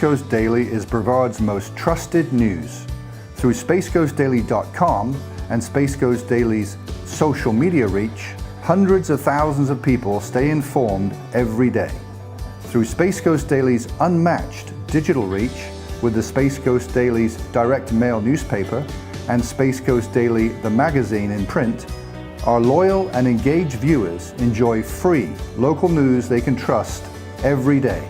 Coast Daily is Brevard's most trusted news. Through spacecoastdaily.com and Space Coast Daily's social media reach, hundreds of thousands of people stay informed every day. Through Space Coast Daily's unmatched digital reach with the Space Coast Daily's direct mail newspaper and Space Coast Daily the magazine in print, our loyal and engaged viewers enjoy free local news they can trust every day,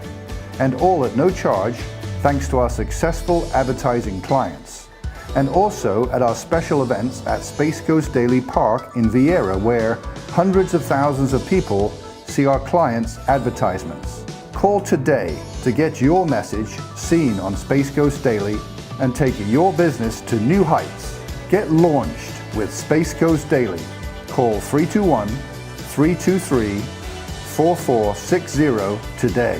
and all at no charge thanks to our successful advertising clients. And also at our special events at Space Coast Daily Park in Vieira, where hundreds of thousands of people see our clients' advertisements. Call today to get your message seen on Space Coast Daily and take your business to new heights. Get launched with Space Coast Daily. Call 321-323-4460 today.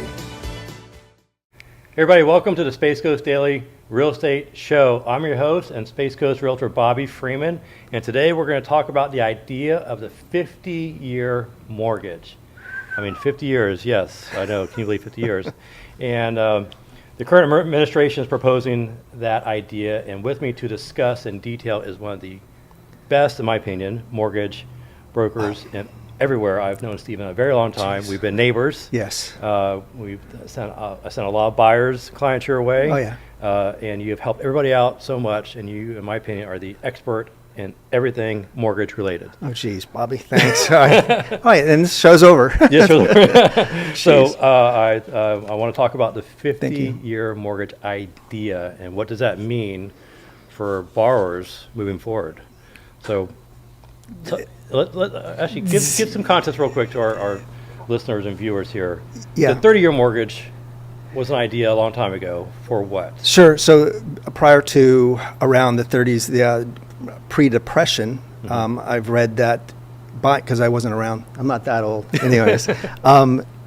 Hey everybody, welcome to the Space Coast Daily Real Estate Show. I'm your host and Space Coast Realtor Bobby Freeman, and today we're going to talk about the idea of the 50-year mortgage. I mean, 50 years, yes, I know, can you believe 50 years? And the current administration is proposing that idea, and with me to discuss in detail is one of the best, in my opinion, mortgage brokers in everywhere. I've known Stephen a very long time. We've been neighbors. Yes. We've sent a lot of buyers, clients your way. Oh, yeah. And you have helped everybody out so much, and you, in my opinion, are the expert in everything mortgage related. Oh, geez, Bobby, thanks. All right, and this show's over. Yes, so I want to talk about the 50-year mortgage idea, and what does that mean for borrowers moving forward. So actually give some context real quick to our listeners and viewers here. Yeah. The 30-year mortgage was an idea a long time ago for what? Sure. So prior to around the 30s, the pre-depression, I've read that, because I wasn't around. I'm not that old. Anyways,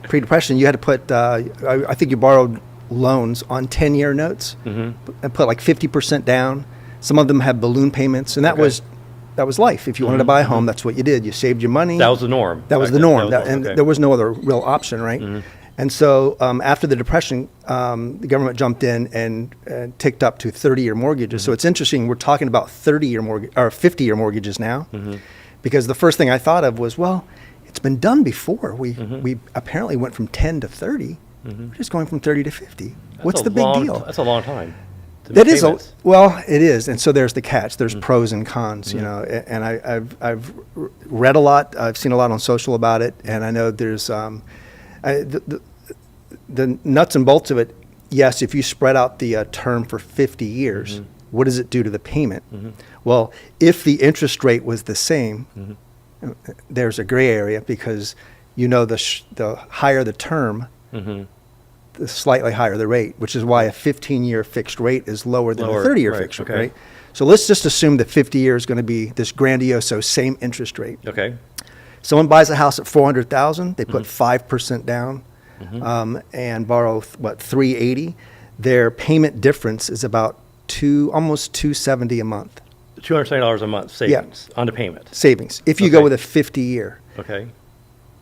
pre-depression, you had to put, I think you borrowed loans on 10-year notes and put like 50% down. Some of them have balloon payments, and that was life. If you wanted to buy a home, that's what you did. You saved your money. That was the norm. That was the norm. There was no other real option, right? And so after the Depression, the government jumped in and ticked up to 30-year mortgages. So it's interesting. We're talking about 30-year mortgage or 50-year mortgages now, because the first thing I thought of was, well, it's been done before. We apparently went from 10 to 30. We're just going from 30 to 50. What's the big deal? That's a long time. That is well, it is, and so there's the catch. There's pros and cons, you know. And I've read a lot. I've seen a lot on social about it, and I know there's the nuts and bolts of it. Yes, if you spread out the term for 50 years, what does it do to the payment? Well, if the interest rate was the same, there's a gray area, because you know the higher the term, the slightly higher the rate, which is why a 15-year fixed rate is lower than a 30-year fixed rate, right? So let's just assume that 50 years is going to be this grandiose, same interest rate. Okay. Someone buys a house at $400,000, they put 5% down and borrow, $380. Their payment difference is about almost $270 a month. $270 a month savings on the payment. Savings. If you go with a 50-year. Okay.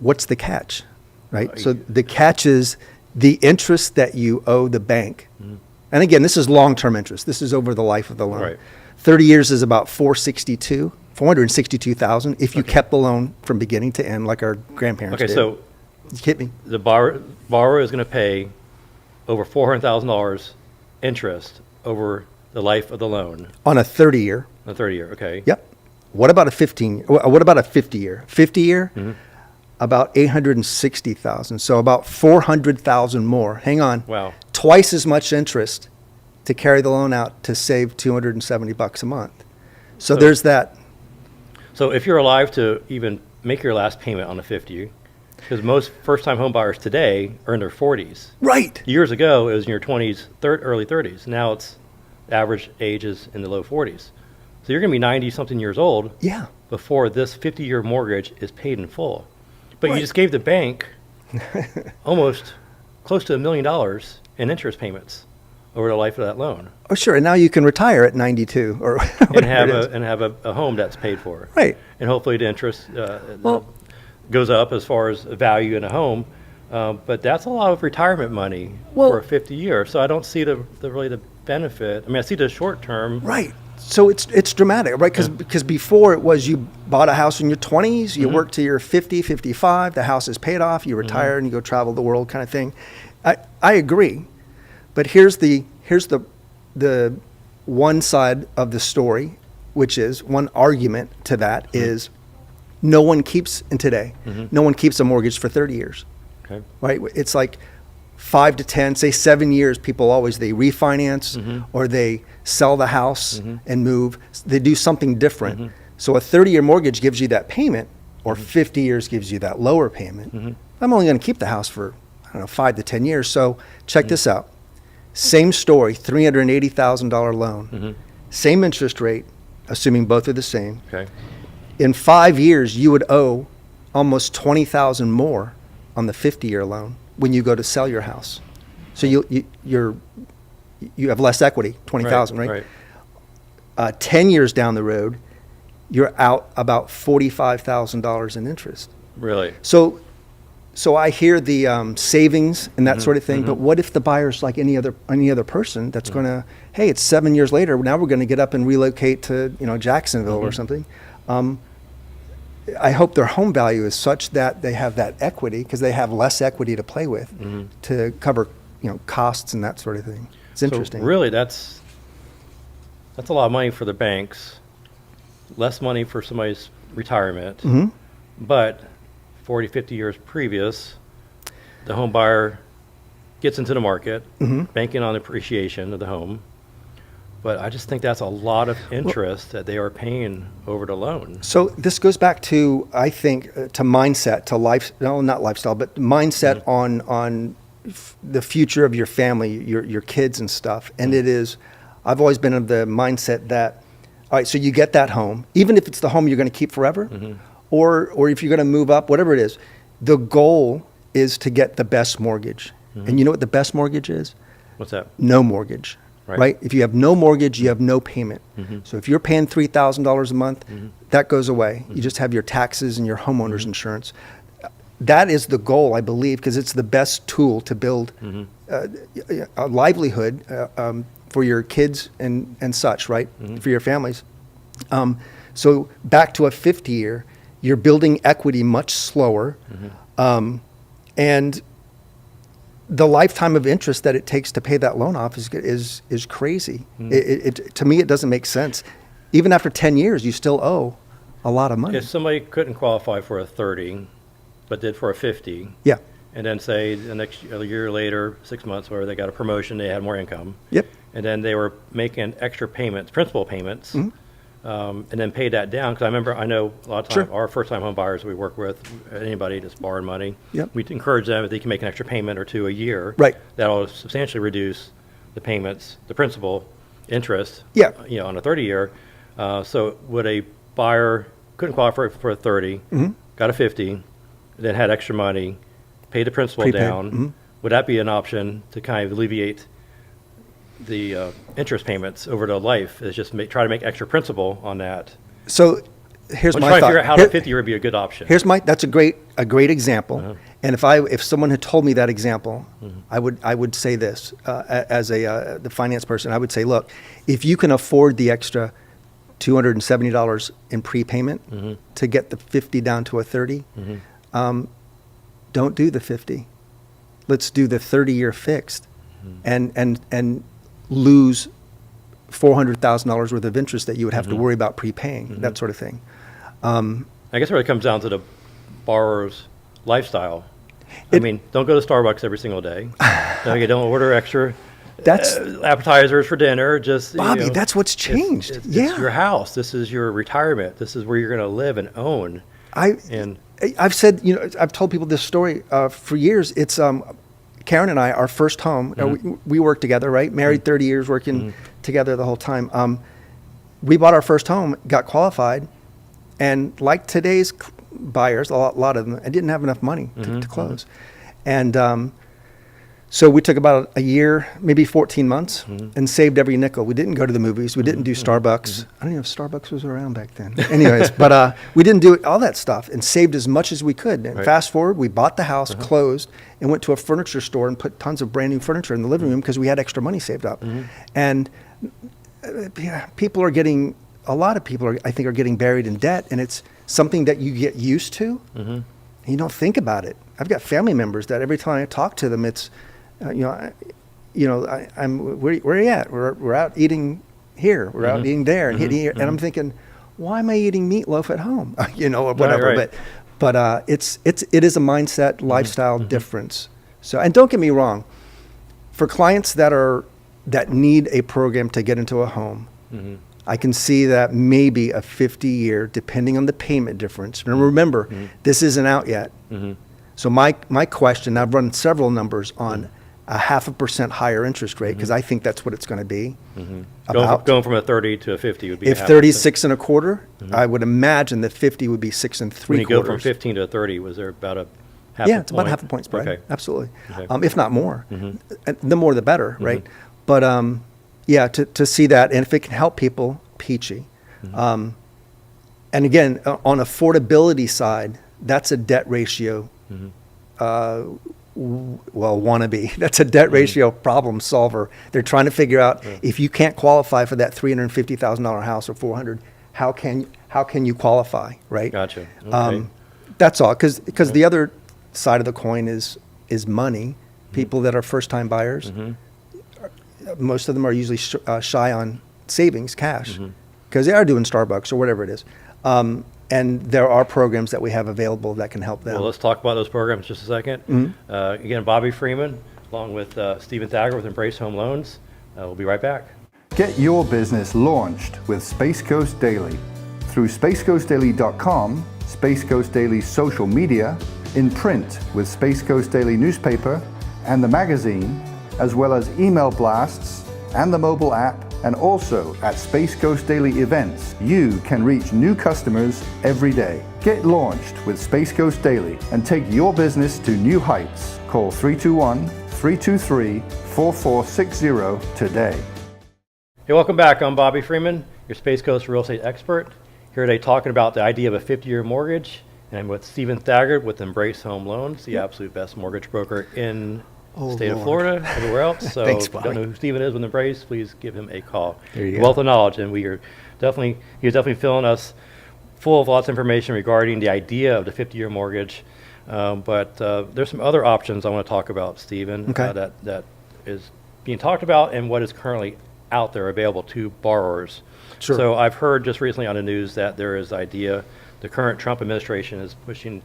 What's the catch, right? So the catch is the interest that you owe the bank. And again, this is long-term interest. This is over the life of the loan. Right. 30 years is about $462,000 if you kept the loan from beginning to end, like our grandparents did. Okay, so you hit me. The borrower is going to pay over $400,000 interest over the life of the loan. On a 30-year. A 30-year, okay. Yep. What about a 50-year? 50-year? About $860,000, so about $400,000 more. Hang on. Wow. Twice as much interest to carry the loan out to save $270 a month. So there's that. So if you're alive to even make your last payment on a 50, because most first-time home buyers today are in their 40s. Right. Years ago, it was in your 20s, early 30s. Now it's average age is in the low 40s. So you're going to be 90-something years old before this 50-year mortgage is paid in full. But you just gave the bank almost close to $1 million in interest payments over the life of that loan. Oh, sure. And now you can retire at 92 or and have a home that's paid for. Right. And hopefully the interest goes up as far as value in a home. But that's a lot of retirement money Well- for 50 years. So I don't see the really the benefit. I mean, I see the short term. Right. So it's dramatic, right? Because before it was you bought a house in your 20s, you work till you're 50, 55, the house is paid off, you retire and you go travel the world kind of thing. I agree. But here's the one side of the story, which is one argument to that is no one keeps no one keeps a mortgage for 30 years. Okay. Right? It's like 5 to 10, say 7 years, people always, they refinance or they sell the house and move. They do something different. So a 30-year mortgage gives you that payment, or 50 years gives you that lower payment. I'm only going to keep the house for, I don't know, 5 to 10 years. So check this out. Same story, $380,000 loan. Same interest rate, assuming both are the same. Okay. In 5 years, you would owe almost $20,000 more on the 50-year loan when you go to sell your house. So you have less equity, $20,000, right? 10 years down the road, you're out about $45,000 in interest. Really? So I hear the savings and that sort of thing, but what if the buyer's like any other person that's going to, hey, it's 7 years later, now we're going to get up and relocate to Jacksonville or something. I hope their home value is such that they have that equity, because they have less equity to play with to cover costs and that sort of thing. It's interesting. So really, that's a lot of money for the banks, less money for somebody's retirement, but 40, 50 years previous, the home buyer gets into the market, banking on appreciation of the home. But I just think that's a lot of interest that they are paying over the loan. So this goes back to, I think, to mindset, to life, no, not lifestyle, but mindset on the future of your family, your kids and stuff. And it is, I've always been of the mindset that, all right, so you get that home, even if it's the home you're going to keep forever, or if you're going to move up, whatever it is, the goal is to get the best mortgage. And you know what the best mortgage is? What's that? No mortgage. Right? If you have no mortgage, you have no payment. So if you're paying $3,000 a month, that goes away. You just have your taxes and your homeowner's insurance. That is the goal, I believe, because it's the best tool to build a livelihood for your kids and such, right? For your families. So back to a 50-year, you're building equity much slower. And the lifetime of interest that it takes to pay that loan off is crazy. To me, it doesn't make sense. Even after 10 years, you still owe a lot of money. If somebody couldn't qualify for a 30, but did for a 50, Yeah. and then say a year later, 6 months, where they got a promotion, they had more income, Yep. and then they were making extra payments, principal payments, and then paid that down. Because I know a lot of times our first-time home buyers we work with, anybody that's borrowing money, Yep. we encourage them if they can make an extra payment or two a year. Right. That'll substantially reduce the payments, the principal, interest. Yeah. On a 30-year. So would a buyer couldn't qualify for a 30, got a 50, then had extra money, paid the principal Prepaid. down? Would that be an option to kind of alleviate the interest payments over the life? Is just try to make extra principal on that. So here's I'm my trying to thought. figure out how the 50 year would be a good option. That's a great example. And if someone had told me that example, I would say this as the finance person. I would say, look, if you can afford the extra $270 in prepayment to get the 50 down to a 30, don't do the 50. Let's do the 30-year fixed, and lose $400,000 worth of interest that you would have to worry about prepaying, that sort of thing. I guess it really comes down to the borrower's lifestyle. I mean, don't go to Starbucks every single day. Don't order extra appetizers for dinner. Just Bobby, that's what's changed. It's your house. This is your retirement. This is where you're going to live and own. I've said, I've told people this story for years. It's Karen and I, our first home. We worked together, right? Married 30 years, working together the whole time. We bought our first home, got qualified, and like today's buyers, a lot of them, I didn't have enough money to close. And So we took about a year, maybe 14 months, and saved every nickel. We didn't go to the movies. We didn't do Starbucks. I don't even know if Starbucks was around back then. Anyways, but we didn't do all that stuff and saved as much as we could. And fast forward, we bought the house, closed, and went to a furniture store and put tons of brand new furniture in the living room because we had extra money saved up. And a lot of people I think are getting buried in debt, and it's something that you get used to, and you don't think about it. I've got family members that every time I talk to them, it's, where are you at? We're out eating here. We're out eating there, and eating here. And I'm thinking, why am I eating meatloaf at home? Or whatever. Right. But it is a mindset, lifestyle difference. So, and don't get me wrong, for clients that need a program to get into a home, I can see that maybe a 50-year, depending on the payment difference. And remember, this isn't out yet. So my question, I've run several numbers on a 0.5% higher interest rate, because I think that's what it's going to be. Going from a 30 to a 50 would be if 36 and a quarter, I would imagine that 50 would be 6 3/4. When you go from 15 to a 30, was there about a half? Yeah, it's about 0.5 point spread. Okay. Absolutely. Okay. If not more. And the more the better, right? But to see that, and if it can help people, peachy. And again, on affordability side, that's a debt ratio. Wannabe. That's a debt ratio problem solver. They're trying to figure out if you can't qualify for that $350,000 house or $400,000, how can you qualify, right? Gotcha. Okay. That's all. Because the other side of the coin is money. People that are first-time buyers, most of them are usually shy on savings, cash, because they are doing Starbucks or whatever it is. And there are programs that we have available that can help them. Well, let's talk about those programs just a second. Again, Bobby Freeman, along with Stephen Thaggard with Embrace Home Loans. We'll be right back. Get your business launched with Space Coast Daily through spacecoastdaily.com, Space Coast Daily's social media, in print with Space Coast Daily newspaper and the magazine, as well as email blasts and the mobile app, and also at Space Coast Daily events. You can reach new customers every day. Get launched with Space Coast Daily and take your business to new heights. Call 321-323-4460 today. Hey, welcome back. I'm Bobby Freeman, your Space Coast real estate expert. Here today talking about the idea of a 50-year mortgage. And I'm with Stephen Thaggard with Embrace Home Loans, the absolute best mortgage broker in the state of Florida, everywhere else. So Thanks, if you Bobby. don't know who Stephen is with Embrace, please give him a call. There you go. Wealth of knowledge, and he's definitely filling us full of lots of information regarding the idea of the 50-year mortgage. But there's some other options I want to talk about, Stephen, Okay. that is being talked about and what is currently out there available to borrowers. Sure. So I've heard just recently on the news that there is the current Trump administration is pushing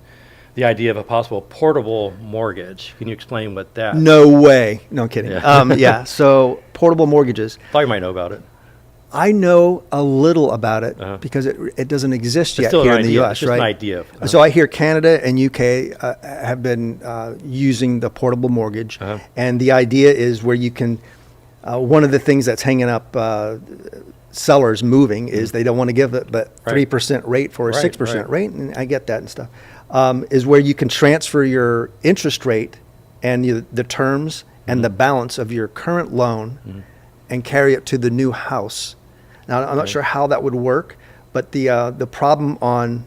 the idea of a possible portable mortgage. Can you explain what that? No way. No, I'm kidding. Yeah. So portable mortgages. Thought you might know about it. I know a little about it because it doesn't exist yet still here an in the idea. U.S., It's just right? an idea. So I hear Canada and UK have been using the portable mortgage, and the idea is where you can. One of the things that's hanging up sellers moving is they don't want to give it, but 3% rate for a 6% rate, and I get that and stuff. Is where you can transfer your interest rate and the terms and the balance of your current loan and carry it to the new house. Now, I'm not sure how that would work, but the problem on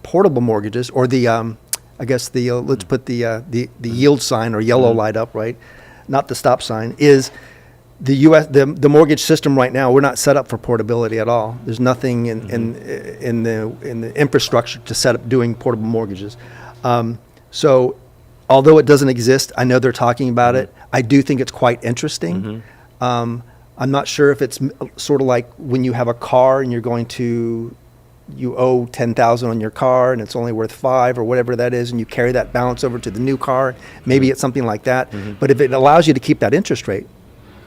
portable mortgages, or let's put the yield sign or yellow light up, right? Not the stop sign, is the mortgage system right now. We're not set up for portability at all. There's nothing in the infrastructure to set up doing portable mortgages. So although it doesn't exist, I know they're talking about it. I do think it's quite interesting. I'm not sure if it's sort of like when you have a car and you owe $10,000 on your car and it's only worth $5,000 or whatever that is, and you carry that balance over to the new car. Maybe it's something like that. But if it allows you to keep that interest rate,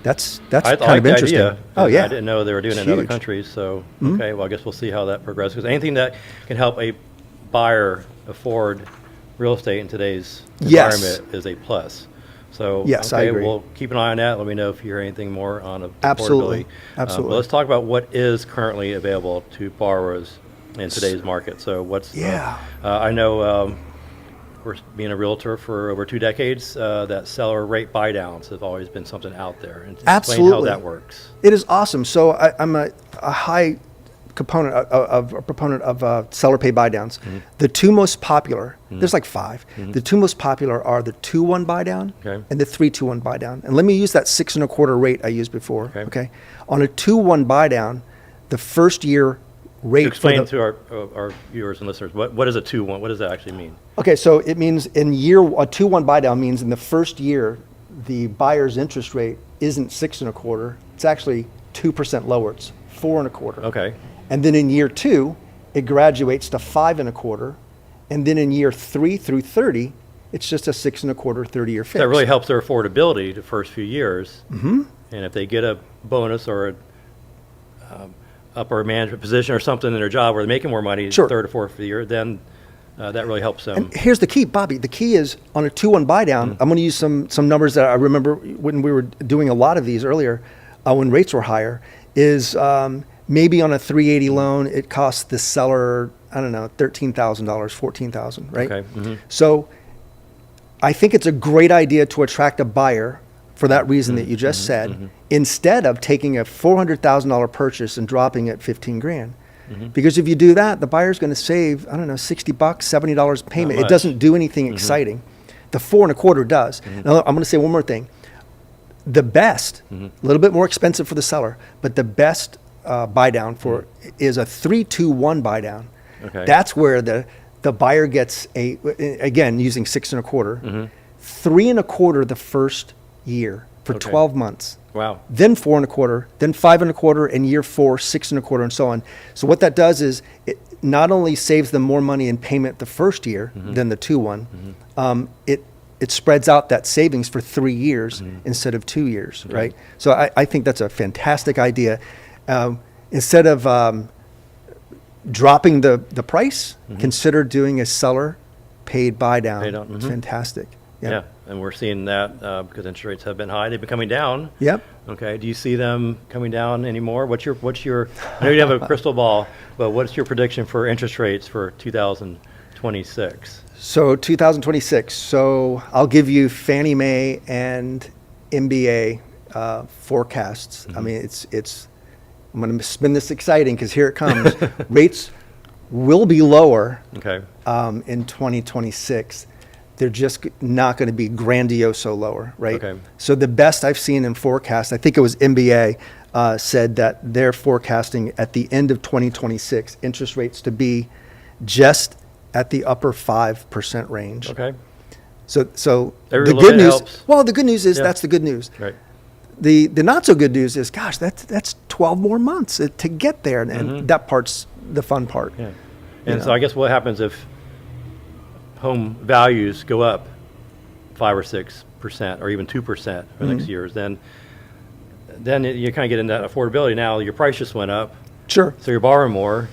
that's I kind like of the interesting. idea. Oh yeah, I didn't know they were doing It's it in other huge. countries. So okay, well I guess we'll see how that progresses. Because anything that can help a buyer afford real estate in today's Yes. environment is a plus. So Yes, I okay, agree. we'll keep an eye on that. Let me know if you hear anything more on Absolutely. affordability. Absolutely. But let's talk about what is currently available to borrowers in today's market. So what's Yeah. I know course, being a realtor for over 2 decades, that seller rate buy downs have always been something out there. And explain Absolutely. how that works. It is awesome. So I'm a high proponent of seller pay buy downs. The two most popular, there's like 5. The two most popular are the 2-1 buy down and the 3-2-1 buy down. And let me use that 6 1/4 rate I used before. Okay. On a 2-1 buy down, the first year rate. Explain to our viewers and listeners, what is a 2-1? What does that actually mean? Okay, so it means a 2-1 buy down means in the first year, the buyer's interest rate isn't 6 1/4. It's actually 2% lower. It's 4 1/4. Okay. And then in year 2, it graduates to 5 1/4. And then in year 3 through 30, it's just a 6 1/4 30-year fix. That really helps their affordability the first few years. And if they get a bonus or a upper management position or something in their job where they're making more money, Sure. third or fourth year, then that really helps them. And here's the key, Bobby. The key is on a 2-1 buy down. I'm going to use some numbers that I remember when we were doing a lot of these earlier, when rates were higher. Is maybe on a 380 loan, it costs the seller, I don't know, $13,000, $14,000, right? Okay. So I think it's a great idea to attract a buyer for that reason that you just said, instead of taking a $400,000 purchase and dropping it 15 grand. Because if you do that, the buyer's going to save, I don't know, $60, $70 payment. It doesn't do anything exciting. The 4 1/4 does. Now, I'm going to say one more thing. The best, a little bit more expensive for the seller, but the best buy down for is a 3-2-1 buy down. Okay. That's where the buyer gets again, using 6 1/4, 3 1/4 the first year for 12 months. Wow. Then 4 1/4, then 5 1/4, and year 4, 6 1/4, and so on. So what that does is it not only saves them more money in payment the first year than the 2-1, it spreads out that savings for 3 years instead of 2 years, right? So I think that's a fantastic idea. Instead of dropping the price, consider doing a seller paid buy down. It's fantastic. Yeah, and we're seeing that because interest rates have been high. They've been coming down. Yep. Okay. Do you see them coming down anymore? What's your? I know you have a crystal ball, but what's your prediction for interest rates for 2026? So 2026. So I'll give you Fannie Mae and MBA forecasts. I mean, it's. I'm going to spin this exciting because here it comes. Rates will be lower. Okay. In 2026. They're just not going to be grandioso lower, right? Okay. So the best I've seen in forecast, I think it was MBA, said that they're forecasting at the end of 2026 interest rates to be just at the upper 5% range. Okay. So Every the little good bit news. helps. Well, the good news is Yeah. that's the good news. Right. The not so good news is, gosh, that's 12 more months to get there, and that part's the fun part. Yeah. And so I guess what happens if home values go up 5 or 6% or even 2% for the next years, then you kind of get into that affordability. Now your price just went up, Sure. so you're borrowing more.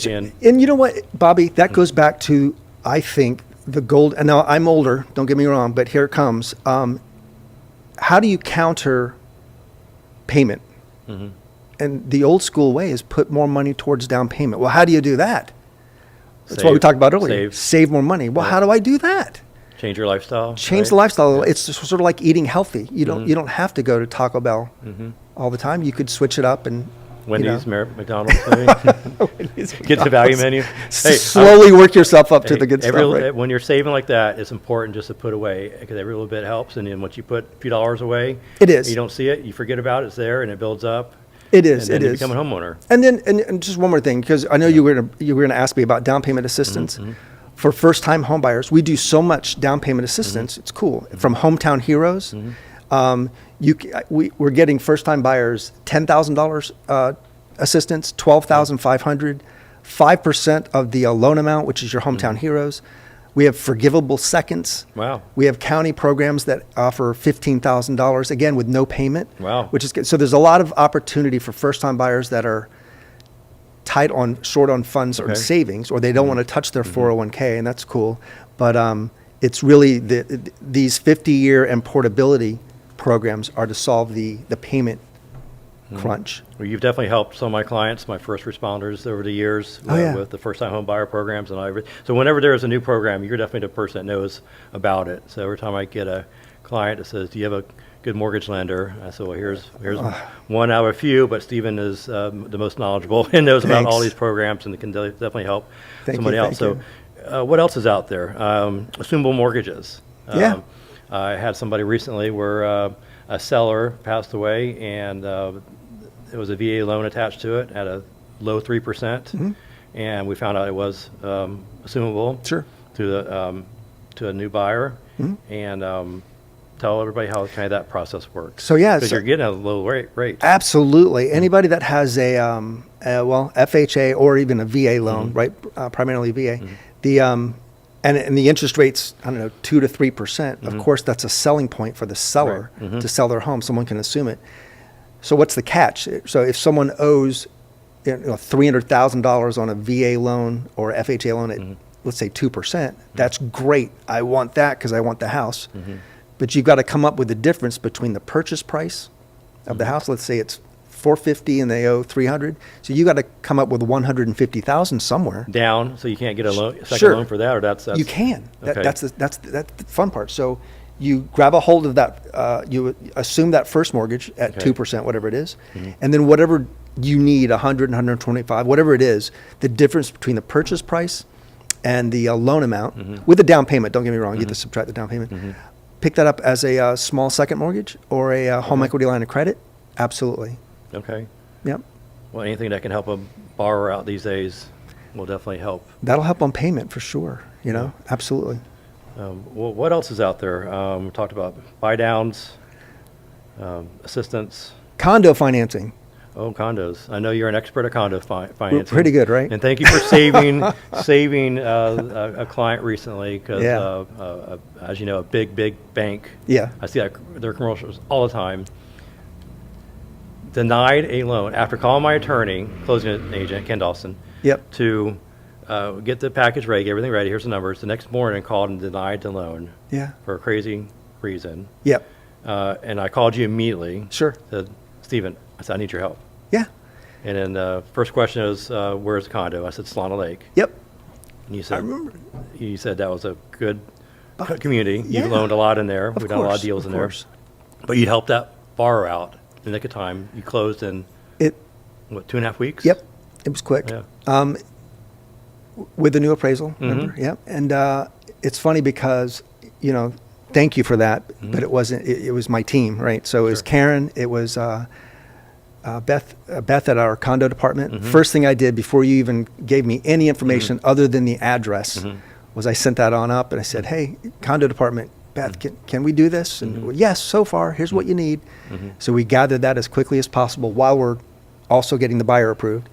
And you know what, Bobby, that goes back to, I think, the gold. And now I'm older, don't get me wrong, but here it comes. How do you counter payment? And the old school way is put more money towards down payment. Well, how do you do that? That's what we talked about earlier. Save more money. Well, how do I do that? change your lifestyle. Change the lifestyle. It's just sort of like eating healthy. You don't have to go to Taco Bell all the time. You could switch it up and Wendy's, McDonald's, maybe. Get the value menu. Hey, slowly work yourself up to the good stuff. Right? When you're saving like that, it's important just to put away, because every little bit helps. And then once you put a few dollars away, it is. You don't see it, you forget about it, it's there, and it builds up. It is. And then it you is. become a homeowner. And then, and just one more thing, because I know you were gonna ask me about down payment assistance. For first-time home buyers, we do so much down payment assistance. It's cool. From Hometown Heroes, we're getting first-time buyers $10,000 assistance, $12,500, 5% of the loan amount, which is your Hometown Heroes. We have forgivable seconds. Wow. We have county programs that offer $15,000, again, with no payment. Wow. Which is good. So there's a lot of opportunity for first-time buyers that are short on funds or savings, or they don't want to touch their 401k, and that's cool. But it's really these 50-year and portability programs are to solve the payment crunch. Well, you've definitely helped some of my clients, my first responders over the years with the first-time home buyer programs and everything. So whenever there's a new program, you're definitely the person that knows about it. So every time I get a client that says, do you have a good mortgage lender? I said, well, here's one out of a few, but Stephen is the most knowledgeable and knows about all these programs and can definitely help somebody else. So what else is out there? Assumable mortgages. I had somebody recently where a seller passed away and it was a VA loan attached to it at a low 3%, and we found out it was assumable to a new buyer, and tell everybody how kind of that process works. So because you're getting a low rate. Absolutely. Anybody that has a FHA or even a VA loan, right? Primarily VA, and the interest rates, I don't know, 2 to 3%. Of course, that's a selling point for the seller to sell their home. Someone can assume it. So what's the catch? So if someone owes $300,000 on a VA loan or FHA loan at, let's say 2%, that's great. I want that because I want the house. But you've got to come up with the difference between the purchase price of the house. Let's say it's $450 and they owe $300. So you got to come up with $150,000 somewhere. Down, so you can't get a second loan for that, or that's you can. Okay. That's the fun part. So you grab a hold of that. You assume that first mortgage at 2%, whatever it is, and then whatever you need, 100, 125, whatever it is, the difference between the purchase price and the loan amount with the down payment. Don't get me wrong. You have to subtract the down payment. Pick that up as a small second mortgage or a home equity line of credit. Absolutely. Okay. Yep. Well, anything that can help a borrower out these days will definitely help. That'll help on payment for sure. Absolutely. Well, what else is out there? We talked about buy downs, assistance. Condo financing. Oh, condos. I know you're an expert at condo financing. We're pretty good, right? And thank you for saving a client recently because, as you know, a big bank. Yeah. I see their commercials all the time. Denied a loan after calling my attorney, closing agent, Ken Dawson, to get the package ready, get everything ready. Here's the numbers. The next morning, called and denied the loan for a crazy reason. Yep. And I called you immediately. Sure. Said, Stephen, I said, I need your help. Yeah. And then the first question is, where's the condo? I said, Solana Lake. Yep. And you said, I remember. You said that was a good community. You've loaned a lot in there. We've done a lot of deals in there. But you helped that borrower out in the nick of time. You closed in, 2.5 weeks? Yep. It was quick. Yeah. With the new appraisal, remember? Yep. And it's funny because, thank you for that, but it wasn't, it was my team, right? So it was Karen, it was Beth at our condo department. First thing I did before you even gave me any information other than the address was I sent that on up and I said, hey, condo department, Beth, can we do this? And well, yes, so far, here's what you need. So we gathered that as quickly as possible while we're also getting the buyer approved.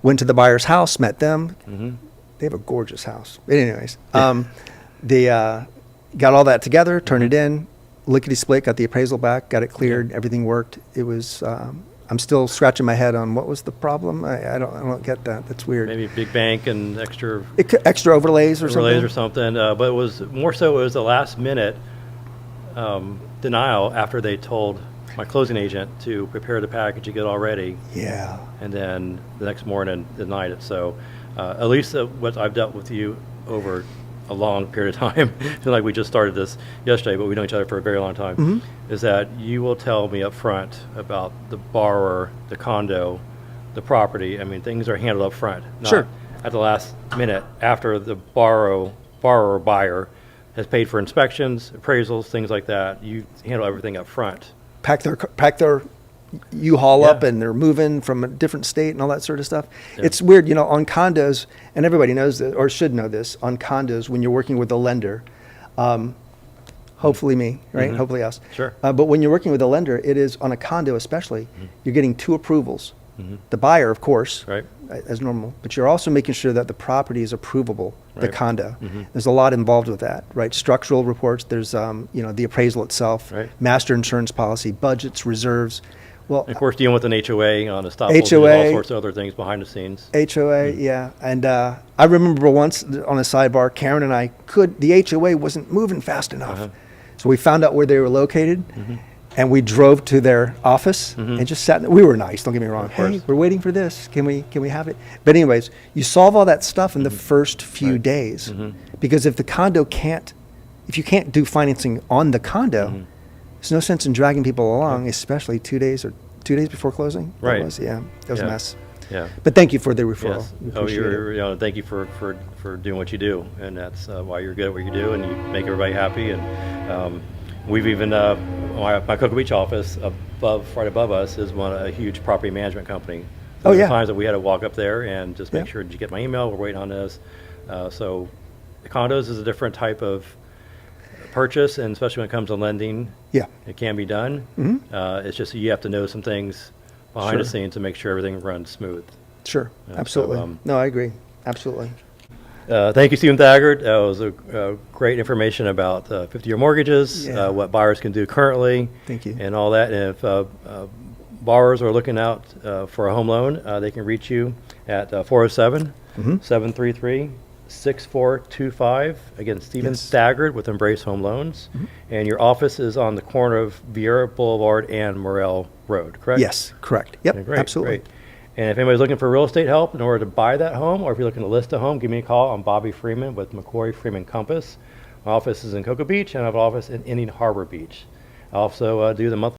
Went to the buyer's house, met them. They have a gorgeous house. But anyways, they got all that together, turned it in, lickety-split, got the appraisal back, got it cleared, everything worked. It was, I'm still scratching my head on what was the problem. I don't get that. That's weird. Maybe a big bank and extra overlays or something. But it was more so it was a last minute denial after they told my closing agent to prepare the package to get all ready. Yeah. And then the next morning denied it. So at least what I've dealt with you over a long period of time, it's like we just started this yesterday, but we know each other for a very long time, is that you will tell me up front about the borrower, the condo, the property. I mean, things are handled up front, not at the last minute after the borrower buyer has paid for inspections, appraisals, things like that. You handle everything up front. Pack their U-Haul up and they're moving from a different state and all that sort of stuff. It's weird, on condos, and everybody knows this, or should know this, on condos, when you're working with a lender, hopefully me, right? Hopefully us. Sure. But when you're working with a lender, it is on a condo especially, you're getting 2 approvals. The buyer, of course, as normal, but you're also making sure that the property is approvable, the condo. There's a lot involved with that, right? Structural reports, there's, the appraisal itself, master insurance policy, budgets, reserves. Well, and of course, dealing with an HOA on a stop, all sorts of other things behind the scenes. HOA, yeah. And I remember once on a sidebar, Karen and I the HOA wasn't moving fast enough. So we found out where they were located. And we drove to their office and just sat. We were nice. Don't get me wrong. Hey, course. we're waiting for this. Can we have it? But anyways, you solve all that stuff in the first few days, because if you can't do financing on the condo, there's no sense in dragging people along, especially 2 days before closing. Right. It was a mess. Yeah. But thank you for the referral. Yes. We Oh, appreciate it. thank you for doing what you do, and that's why you're good at what you do, and you make everybody happy. And we've even my Cocoa Beach office right above us is a huge property management company. So Oh, there yeah. are times that we had to walk up there and just make Yeah. sure, did you get my email? We're waiting on this. So the condos is a different type of purchase, and especially when it comes to lending, Yeah. it can be done. It's just you have to know some things behind the Sure. scenes to make sure everything runs smooth. Sure. Yeah, so, Absolutely. No, I agree. Absolutely. Thank you, Stephen Thaggard. That was great information about 50-year mortgages, Yeah. what buyers can do currently, Thank you. and all that. And if borrowers are looking out for a home loan, they can reach you at 407-733-6425. Again, Stephen Yes. Thaggard with Embrace Home Loans. And your office is on the corner of Vieira Boulevard and Morel Road, correct? Yes, correct. Yep, Okay, great, absolutely. great. And if anybody's looking for real estate help in order to buy that home, or if you're looking to list a home, give me a call. I'm Bobby Freeman with McCory Freeman Compass. My office is in Cocoa Beach, and I have an office in Indian Harbor Beach. I also do the monthly